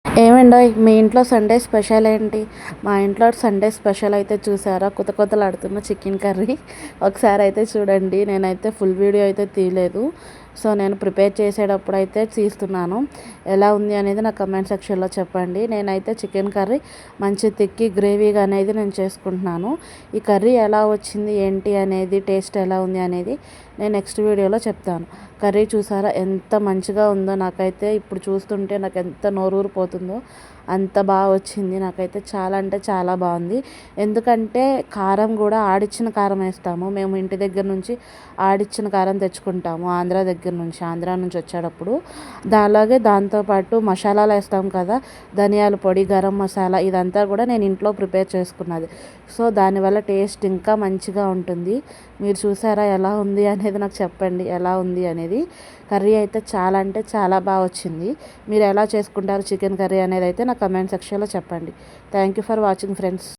ఏమండోయ్ మీ ఇంట్లో Sunday special ఏంటి? మా ఇంట్లో సండే స్పెషల్ అయితే చూసారా, కొత్తలాడుతున్న చికెన్ కర్రీ. ఒకసారి అయితే చూడండి. నేనైతే ఫుల్ వీడియో అయితే తీయలేదు. సో నేను ప్రిపేర్ చేసేటప్పుడు అయితే తీస్తున్నాను. ఎలా ఉంది అనేది నా కమెంట్ సెక్షన్లో చెప్పండి. నేనైతే చికెన్ కర్రీ మంచి తిక్కి గ్రేవీగా అనేది నేను చేసుకుంటున్నాను. ఈ కర్రీ ఎలా వచ్చింది ఏంటి అనేది, టేస్ట్ ఎలా ఉంది అనేది నేను నెక్స్ట్ వీడియోలో చెప్తాను. కర్రీ చూసారా ఎంత మంచిగా ఉందో. నాకైతే ఇప్పుడు చూస్తుంటే నాకు ఎంత నోరూరిపోతుందో అంత బాగా వచ్చింది. నాకైతే చాలా అంటే చాలా బాగుంది. ఎందుకంటే కారం కూడా ఆడిచ్చిన కారం వేస్తాము. మేము ఇంటి దగ్గర నుంచి ఆడిచ్చిన కారం తెచ్చుకుంటాము, ఆంధ్రా నుంచి వచ్చేటప్పుడు. అలాగే దాంతోపాటు మసాలాలు వేస్తాం కదా, ధనియాల పొడి, గరం మసాలా, ఇదంతా కూడా నేను ఇంట్లో ప్రిపేర్ చేసుకున్నది. సో దానివల్ల టేస్ట్ ఇంకా మంచిగా ఉంటుంది. మీరు చూసారా ఎలా ఉంది అనేది నాకు చెప్పండి, ఎలా ఉంది అనేది. కర్రీ అయితే చాలా అంటే చాలా బాగా వచ్చింది. మీరు ఎలా చేసుకుంటారు చికెన్ కర్రీ అనేది అయితే నా కమెంట్ సెక్షన్లో చెప్పండి. Thank you for watching friends.